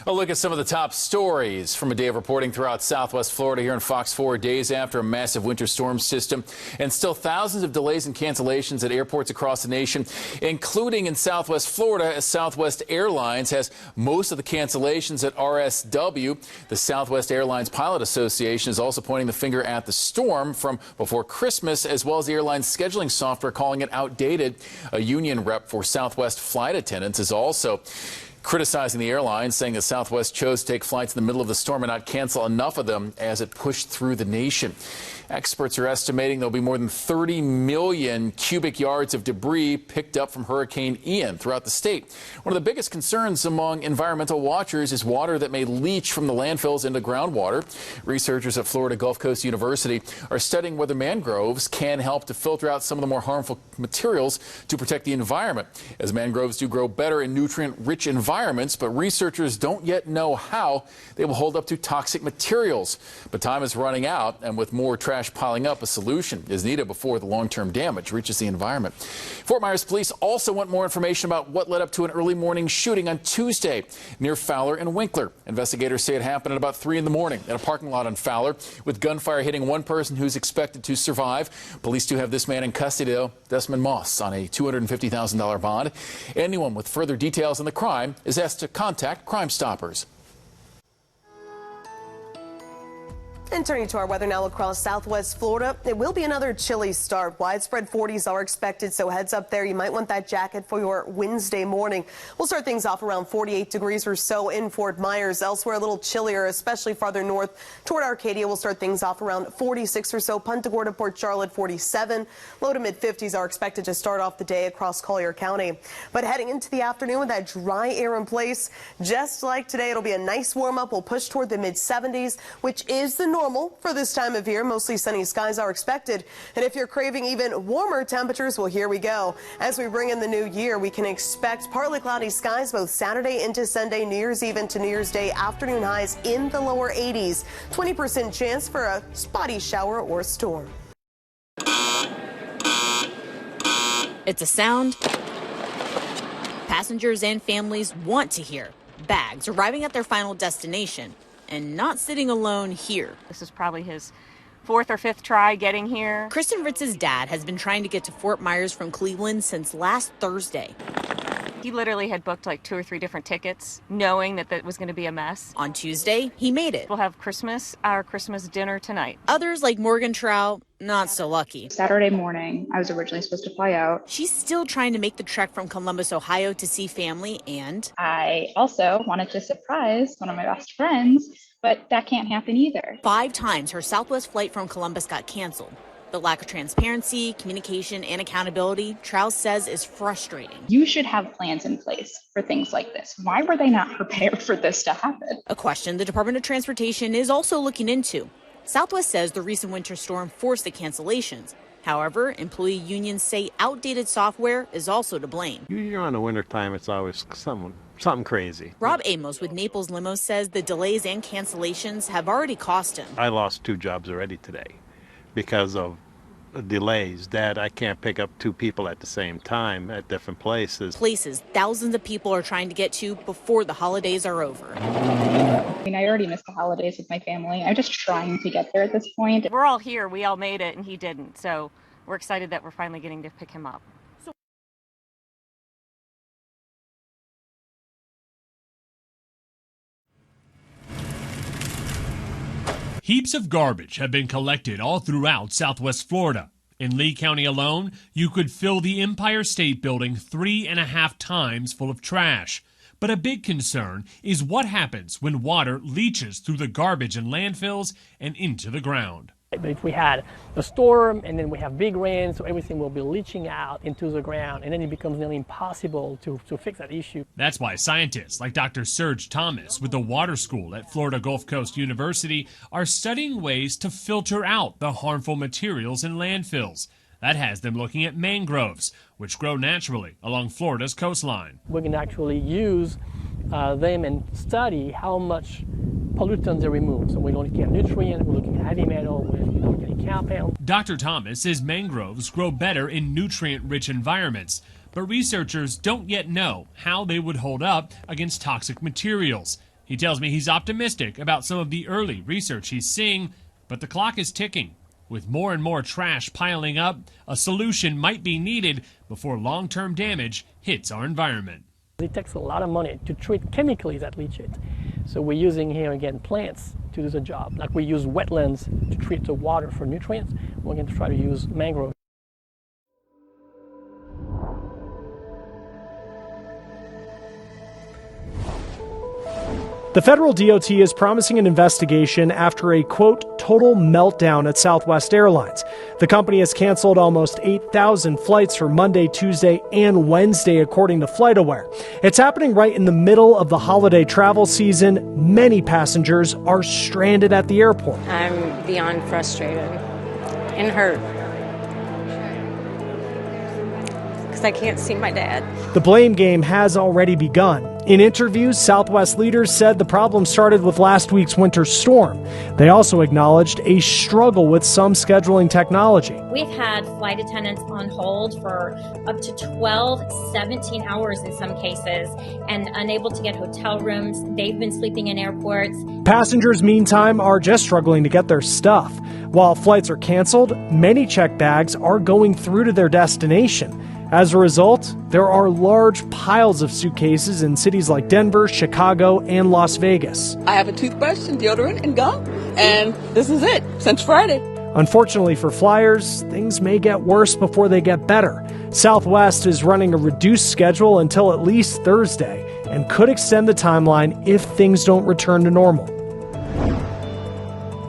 A look at some of the top stories from a day of reporting throughout Southwest Florida here in Fox 4, days after a massive winter storm system, and still thousands of delays and cancellations at airports across the nation, including in Southwest Florida, as Southwest Airlines has most of the cancellations at RSW. The Southwest Airlines Pilot Association is also pointing the finger at the storm from before Christmas, as well as the airline's scheduling software calling it outdated. A union rep for Southwest flight attendants is also criticizing the airline, saying that Southwest chose to take flights in the middle of the storm and not cancel enough of them as it pushed through the nation. Experts are estimating there'll be more than 30 million cubic yards of debris picked up from Hurricane Ian throughout the state. One of the biggest concerns among environmental watchers is water that may leach from the landfills into groundwater. Researchers at Florida Gulf Coast University are studying whether mangroves can help to filter out some of the more harmful materials to protect the environment, as mangroves do grow better in nutrient-rich environments, but researchers don't yet know how they will hold up to toxic materials. But time is running out, and with more trash piling up, a solution is needed before the long-term damage reaches the environment. Fort Myers police also want more information about what led up to an early morning shooting on Tuesday near Fowler and Winkler. Investigators say it happened at about 3 in the morning at a parking lot on Fowler, with gunfire hitting one person who's expected to survive. Police do have this man in custody, though, Desmond Moss, on a $250,000 bond. Anyone with further details on the crime is asked to contact Crime Stoppers. And turning to our weather now across Southwest Florida, it will be another chilly start. Widespread 40s are expected, so heads up there. You might want that jacket for your Wednesday morning. We'll start things off around 48 degrees or so in Fort Myers. Elsewhere, a little chillier, especially farther north toward Arcadia. We'll start things off around 46 or so. Punta Gorda, Port Charlotte, 47. Low to mid 50s are expected to start off the day across Collier County. But heading into the afternoon with that dry air in place, just like today, it'll be a nice warm up. We'll push toward the mid 70s, which is the normal for this time of year. Mostly sunny skies are expected. And if you're craving even warmer temperatures, well, here we go. As we bring in the new year, we can expect partly cloudy skies both Saturday into Sunday, New Year's Eve into New Year's Day. Afternoon highs in the lower 80s. 20% chance for a spotty shower or storm. It's a sound passengers and families want to hear. Bags arriving at their final destination and not sitting alone here. This is probably his 4th or 5th try getting here. Kristen Ritz's dad has been trying to get to Fort Myers from Cleveland since last Thursday. He literally had booked like 2 or 3 different tickets, knowing that that was going to be a mess. On Tuesday, he made it. We'll have our Christmas dinner tonight. Others, like Morgan Trout, not so lucky. Saturday morning, I was originally supposed to fly out. She's still trying to make the trek from Columbus, Ohio to see family, and I also wanted to surprise one of my best friends, but that can't happen either. 5 times her Southwest flight from Columbus got canceled. The lack of transparency, communication, and accountability, Trout says, is frustrating. You should have plans in place for things like this. Why were they not prepared for this to happen? A question the Department of Transportation is also looking into. Southwest says the recent winter storm forced the cancellations. However, employee unions say outdated software is also to blame. You're on the winter time, it's always something crazy. Rob Amos with Naples Limo says the delays and cancellations have already cost him. I lost 2 jobs already today because of delays that I can't pick up 2 people at the same time at different places. Places thousands of people are trying to get to before the holidays are over. I mean, I already missed the holidays with my family. I'm just trying to get there at this point. We're all here. We all made it, and he didn't. So we're excited that we're finally getting to pick him up. Heaps of garbage have been collected all throughout Southwest Florida. In Lee County alone, you could fill the Empire State Building 3.5 times full of trash. But a big concern is what happens when water leaches through the garbage in landfills and into the ground. But if we had a storm and then we have big rain, so everything will be leaching out into the ground, and then it becomes nearly impossible to fix that issue. That's why scientists like Dr. Serge Thomas with the Water School at Florida Gulf Coast University are studying ways to filter out the harmful materials in landfills. That has them looking at mangroves, which grow naturally along Florida's coastline. We can actually use them and study how much pollutants they remove. So we're looking at nutrients, we're looking at heavy metal, we're looking at compounds. Dr. Thomas says mangroves grow better in nutrient-rich environments, but researchers don't yet know how they would hold up against toxic materials. He tells me he's optimistic about some of the early research he's seeing, but the clock is ticking. With more and more trash piling up, a solution might be needed before long-term damage hits our environment. It takes a lot of money to treat chemically that leachate. So we're using here again plants to do the job. Like we use wetlands to treat the water for nutrients. We're going to try to use mangrove. The federal DOT is promising an investigation after a, quote, total meltdown at Southwest Airlines. The company has canceled almost 8,000 flights for Monday, Tuesday, and Wednesday, according to FlightAware. It's happening right in the middle of the holiday travel season. Many passengers are stranded at the airport. I'm beyond frustrated and hurt because I can't see my dad. The blame game has already begun. In interviews, Southwest leaders said the problem started with last week's winter storm. They also acknowledged a struggle with some scheduling technology. We've had flight attendants on hold for up to 12, 17 hours in some cases and unable to get hotel rooms. They've been sleeping in airports. Passengers, meantime, are just struggling to get their stuff. While flights are canceled, many checked bags are going through to their destination. As a result, there are large piles of suitcases in cities like Denver, Chicago, and Las Vegas. I have a toothbrush and deodorant and gum, and this is it since Friday. Unfortunately for flyers, things may get worse before they get better. Southwest is running a reduced schedule until at least Thursday and could extend the timeline if things don't return to normal.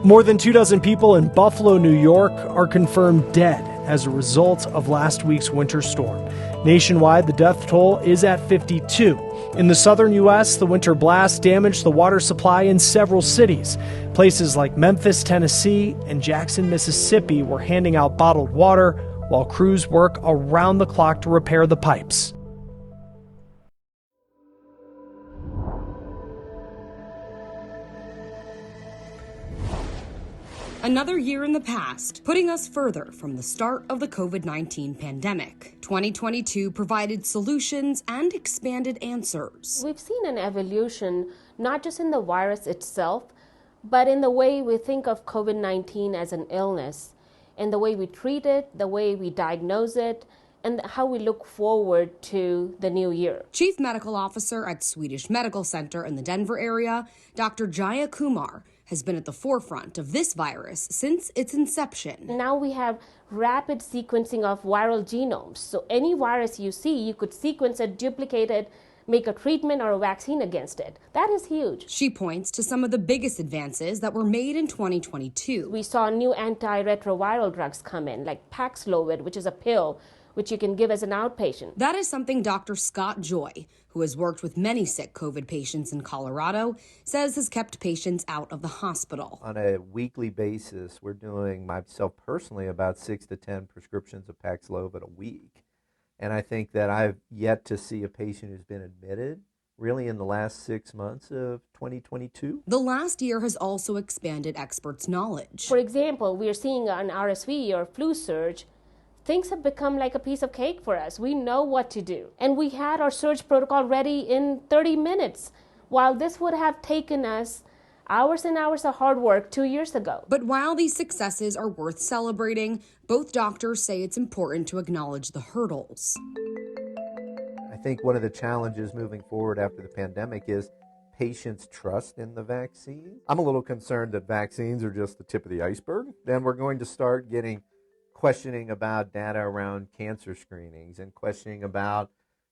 More than 24 people in Buffalo, New York are confirmed dead as a result of last week's winter storm. Nationwide, the death toll is at 52. In the southern U.S., the winter blast damaged the water supply in several cities. Places like Memphis, Tennessee, and Jackson, Mississippi were handing out bottled water while crews work around the clock to repair the pipes. Another year in the past, putting us further from the start of the COVID-19 pandemic. 2022 provided solutions and expanded answers. We've seen an evolution, not just in the virus itself, but in the way we think of COVID-19 as an illness, and the way we treat it, the way we diagnose it, and how we look forward to the new year. Chief Medical Officer at Swedish Medical Center in the Denver area, Dr. Jaya Kumar, has been at the forefront of this virus since its inception. Now we have rapid sequencing of viral genomes. So any virus you see, you could sequence it, duplicate it, make a treatment or a vaccine against it. That is huge. She points to some of the biggest advances that were made in 2022. We saw new antiretroviral drugs come in, like Paxlovid, which is a pill which you can give as an outpatient. That is something Dr. Scott Joy, who has worked with many sick COVID patients in Colorado, says has kept patients out of the hospital. On a weekly basis, we're doing, myself personally, about 6 to 10 prescriptions of Paxlovid a week. And I think that I've yet to see a patient who's been admitted really in the last 6 months of 2022. The last year has also expanded experts' knowledge. For example, we are seeing an RSV or flu surge. Things have become like a piece of cake for us. We know what to do. And we had our surge protocol ready in 30 minutes, while this would have taken us hours and hours of hard work 2 years ago. But while these successes are worth celebrating, both doctors say it's important to acknowledge the hurdles. I think one of the challenges moving forward after the pandemic is patients' trust in the vaccine. I'm a little concerned that vaccines are just the tip of the iceberg. Then we're going to start getting questioning about data around cancer screenings and questioning about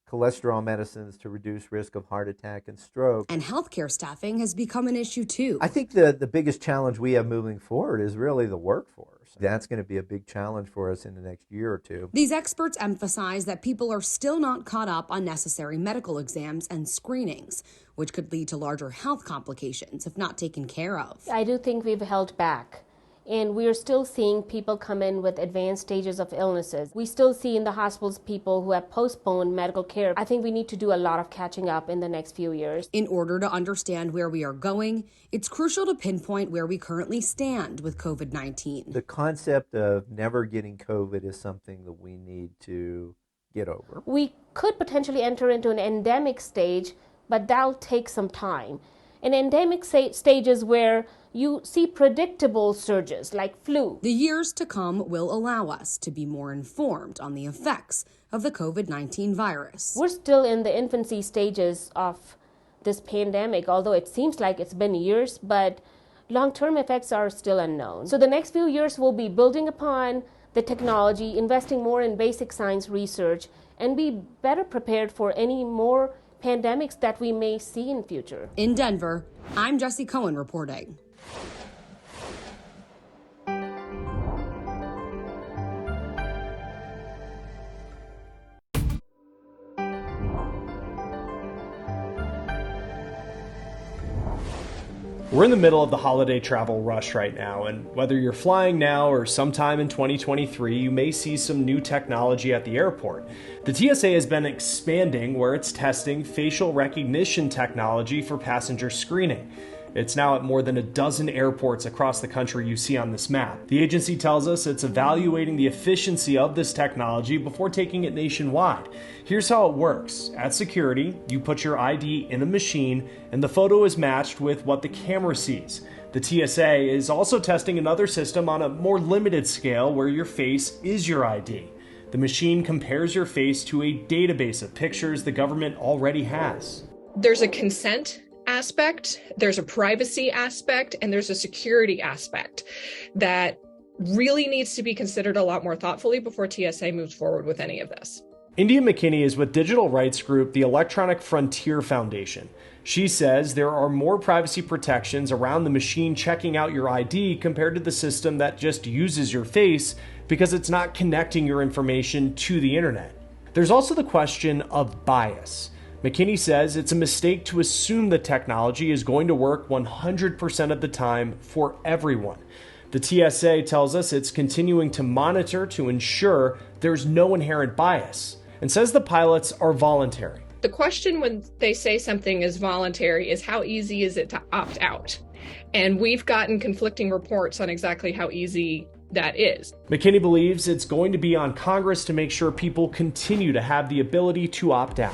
cholesterol medicines to reduce risk of heart attack and stroke. And healthcare staffing has become an issue too. I think the biggest challenge we have moving forward is really the workforce. That's going to be a big challenge for us in the next year or two. These experts emphasize that people are still not caught up on necessary medical exams and screenings, which could lead to larger health complications if not taken care of. I do think we've held back. And we are still seeing people come in with advanced stages of illnesses. We still see in the hospitals people who have postponed medical care. I think we need to do a lot of catching up in the next few years. In order to understand where we are going, it's crucial to pinpoint where we currently stand with COVID-19. The concept of never getting COVID is something that we need to get over. We could potentially enter into an endemic stage, but that'll take some time. in endemic stages where you see predictable surges like flu. The years to come will allow us to be more informed on the effects of the COVID-19 virus. We're still in the infancy stages of this pandemic, although it seems like it's been years, but long-term effects are still unknown. So the next few years will be building upon the technology, investing more in basic science research, and be better prepared for any more pandemics that we may see in future. In Denver, I'm Jessie Cohen reporting. We're in the middle of the holiday travel rush right now, and whether you're flying now or sometime in 2023, you may see some new technology at the airport. The TSA has been expanding where it's testing facial recognition technology for passenger screening. It's now at more than a dozen airports across the country you see on this map. The agency tells us it's evaluating the efficiency of this technology before taking it nationwide. Here's how it works. At security, you put your ID in a machine and the photo is matched with what the camera sees. The TSA is also testing another system on a more limited scale where your face is your ID. The machine compares your face to a database of pictures the government already has. There's a consent aspect, there's a privacy aspect, and there's a security aspect that really needs to be considered a lot more thoughtfully before TSA moves forward with any of this. India McKinney is with digital rights group, the Electronic Frontier Foundation. She says there are more privacy protections around the machine checking out your ID compared to the system that just uses your face because it's not connecting your information to the internet. There's also the question of bias. McKinney says it's a mistake to assume the technology is going to work 100% of the time for everyone. The TSA tells us it's continuing to monitor to ensure there's no inherent bias and says the pilots are voluntary. The question when they say something is voluntary is how easy is it to opt out? And we've gotten conflicting reports on exactly how easy that is. McKinney believes it's going to be on Congress to make sure people continue to have the ability to opt out.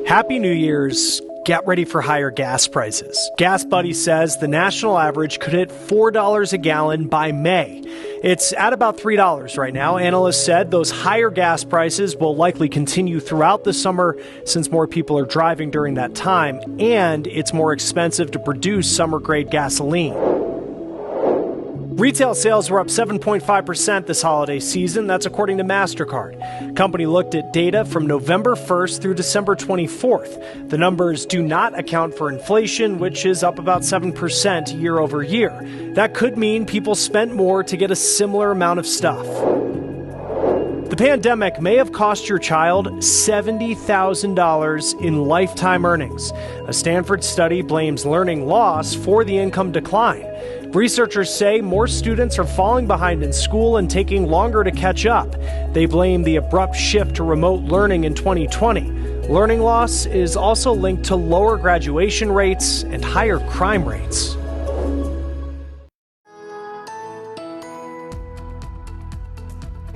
Happy New Year's. Get ready for higher gas prices. Gas Buddy says the national average could hit $4 a gallon by May. It's at about $3 right now. Analysts said those higher gas prices will likely continue throughout the summer since more people are driving during that time, and it's more expensive to produce summer-grade gasoline. Retail sales were up 7.5% this holiday season. That's according to MasterCard. Company looked at data from November 1st through December 24th. The numbers do not account for inflation, which is up about 7% year over year. That could mean people spent more to get a similar amount of stuff. The pandemic may have cost your child $70,000 in lifetime earnings. A Stanford study blames learning loss for the income decline. Researchers say more students are falling behind in school and taking longer to catch up. They blame the abrupt shift to remote learning in 2020. Learning loss is also linked to lower graduation rates and higher crime rates.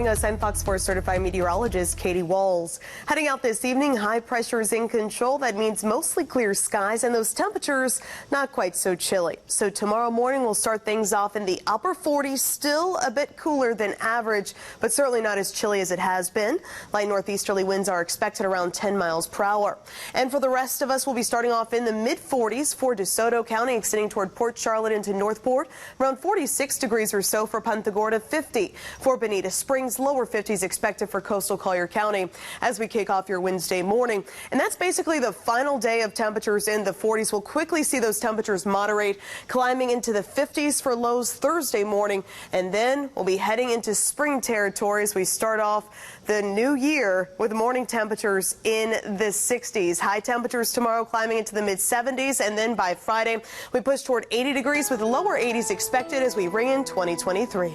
Us, I'm Fox 4 certified meteorologist Katie Walls. Heading out this evening, high pressure is in control. That means mostly clear skies and those temperatures not quite so chilly. So tomorrow morning we'll start things off in the upper 40s, still a bit cooler than average, but certainly not as chilly as it has been. Light northeasterly winds are expected around 10 miles per hour. And for the rest of us, we'll be starting off in the mid 40s for DeSoto County, extending toward Port Charlotte into Northport. Around 46 degrees or so for Punta Gorda, 50 for Bonita Springs. Lower 50s expected for coastal Collier County as we kick off your Wednesday morning. And that's basically the final day of temperatures in the 40s. We'll quickly see those temperatures moderate, climbing into the 50s for lows Thursday morning. And then we'll be heading into spring territory as we start off the new year with morning temperatures in the 60s. High temperatures tomorrow climbing into the mid 70s. And then by Friday, we push toward 80 degrees with lower 80s expected as we ring in 2023.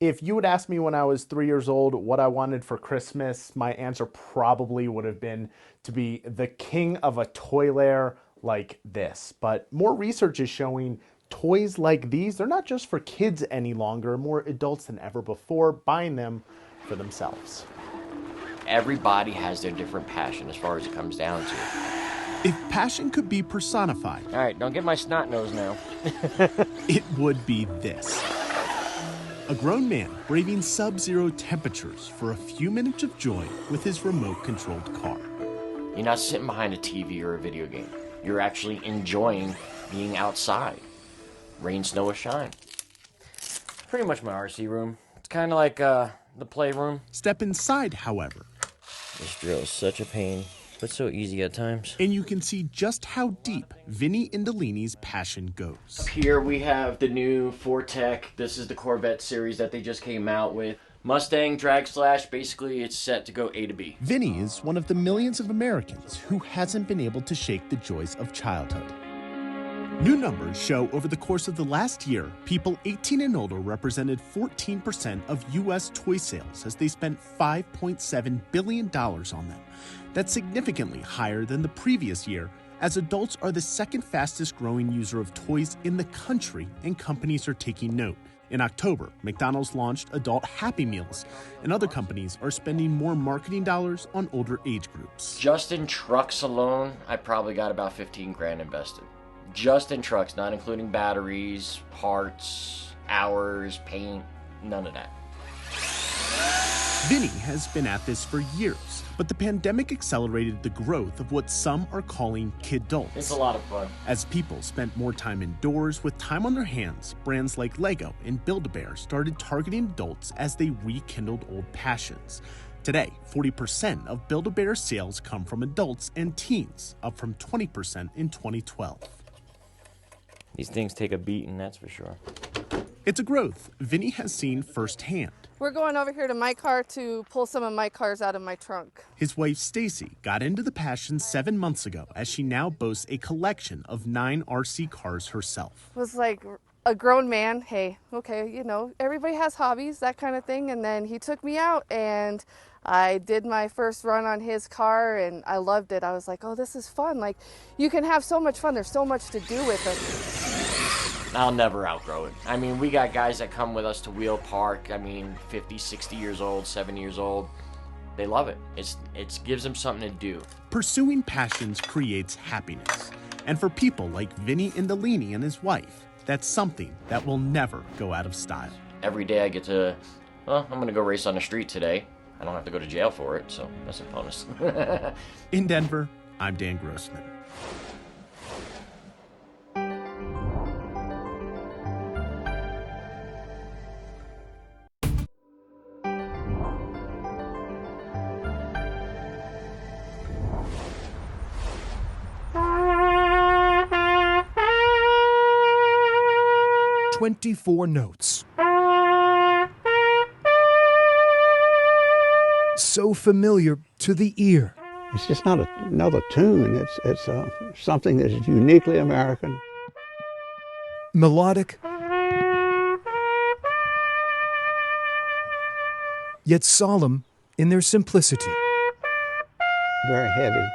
If you would ask me when I was 3 years old what I wanted for Christmas, my answer probably would have been to be the king of a Toilair like this. But more research is showing toys like these, they're not just for kids any longer. More adults than ever before buying them for themselves. Everybody has their different passion as far as it comes down to. If passion could be personified, All right, don't get my snot nose now. it would be this. A grown man braving sub-zero temperatures for a few minutes of joy with his remote-controlled car. You're not sitting behind a TV or a video game. You're actually enjoying being outside. Rain, snow, or shine. Pretty much my RC room. It's kind of like the playroom. Step inside, however. This drill is such a pain, but so easy at times. And you can see just how deep Vinny Indolini's passion goes. Up here we have the new Fortec. This is the Corvette series that they just came out with. Mustang drag slash, basically it's set to go A to B. Vinny is one of the millions of Americans who hasn't been able to shake the joys of childhood. New numbers show over the course of the last year, people 18 and older represented 14% of U.S. toy sales as they spent $5.7 billion on them. That's significantly higher than the previous year, as adults are the second fastest growing user of toys in the country, and companies are taking note. In October, McDonald's launched adult Happy Meals, and other companies are spending more marketing dollars on older age groups. Just in trucks alone, I probably got about 15 grand invested. Just in trucks, not including batteries, parts, hours, paint, none of that. Vinny has been at this for years, but the pandemic accelerated the growth of what some are calling kidults. It's a lot of fun. As people spent more time indoors with time on their hands, brands like Lego and Build-A-Bear started targeting adults as they rekindled old passions. Today, 40% of Build-A-Bear sales come from adults and teens, up from 20% in 2012. These things take a beating, that's for sure. It's a growth Vinny has seen firsthand. We're going over here to my car to pull some of my cars out of my trunk. His wife, Stacy, got into the passion 7 months ago as she now boasts a collection of 9 RC cars herself. Was like a grown man, hey, okay, you know, everybody has hobbies, that kind of thing. And then he took me out and I did my first run on his car and I loved it. I was like, oh, this is fun. Like, you can have so much fun. There's so much to do with it. I'll never outgrow it. I mean, we got guys that come with us to Wheel Park. I mean, 50, 60 years old, 7 years old. They love it. It gives them something to do. Pursuing passions creates happiness. And for people like Vinny Indolini and his wife, that's something that will never go out of style. Every day I get to, well, I'm going to go race on the street today. I don't have to go to jail for it, so that's a bonus. In Denver, I'm Dan Grossman. "24 notes. So familiar to the ear. It's just not another tune. It's something that is uniquely American. Melodic, yet solemn in their simplicity. Very heavy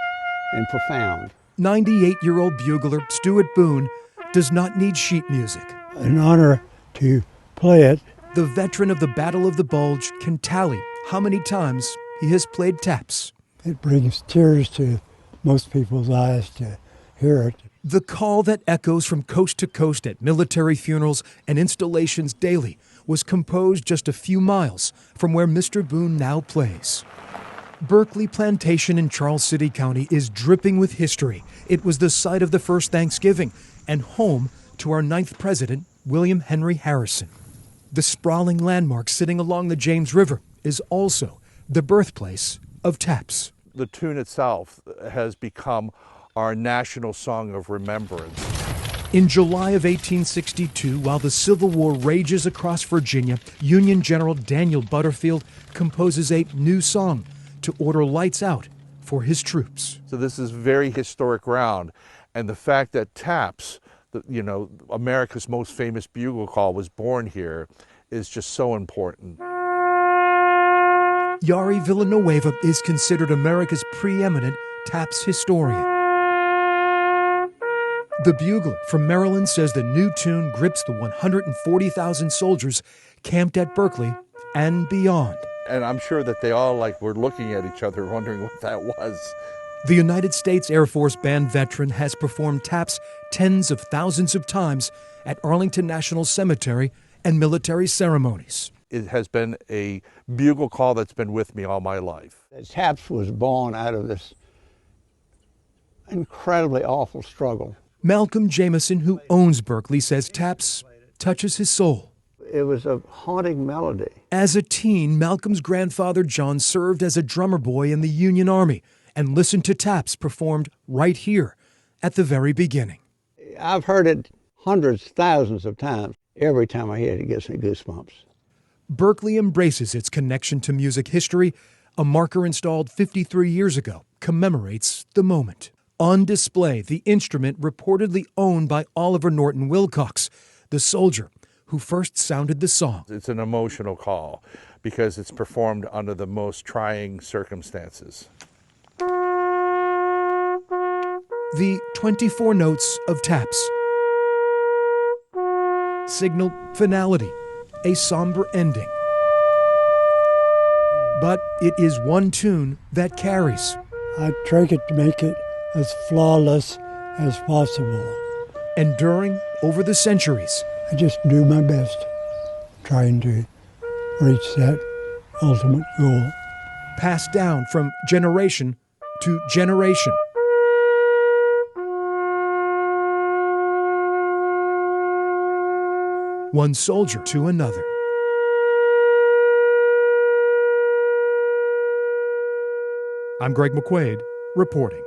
and profound. 98-year-old bugler Stuart Boone does not need sheet music. An honor to play it. The veteran of the Battle of the Bulge can tally how many times he has played taps. It brings tears to most people's eyes to hear it. The call that echoes from coast to coast at military funerals and installations daily was composed just a few miles from where Mr. Boone now plays. Berkeley Plantation in Charles City County is dripping with history. It was the site of the first Thanksgiving and home to our 9th president, William Henry Harrison. The sprawling landmark sitting along the James River is also the birthplace of taps. The tune itself has become our national song of remembrance. In July of 1862, while the Civil War rages across Virginia, Union General Daniel Butterfield composes a new song to order lights out for his troops. So this is very historic ground, and the fact that taps, America's most famous bugle call, was born here is just so important. Yari Villanueva is considered America's preeminent taps historian. The Bugler from Maryland says the new tune grips the 140,000 soldiers camped at Berkeley and beyond. And I'm sure that they all were looking at each other wondering what that was. The United States Air Force band veteran has performed taps tens of thousands of times at Arlington National Cemetery and military ceremonies. It has been a bugle call that's been with me all my life. Taps was born out of this incredibly awful struggle. Malcolm Jameson, who owns Berkeley, says taps touches his soul. It was a haunting melody. As a teen, Malcolm's grandfather John served as a drummer boy in the Union Army and listened to taps performed right here at the very beginning. I've heard it hundreds, thousands of times. Every time I hear it, it gives me goosebumps. Berkeley embraces its connection to music history. A marker installed 53 years ago commemorates the moment. On display, the instrument reportedly owned by Oliver Norton Wilcox, the soldier who first sounded the song. It's an emotional call because it's performed under the most trying circumstances. The 24 notes of taps signal finality, a somber ending. But it is one tune that carries. I try to make it as flawless as possible. Enduring over the centuries. I just do my best trying to reach that ultimate goal. Passed down from generation to generation. One soldier to another. I'm Greg McQuaid, reporting.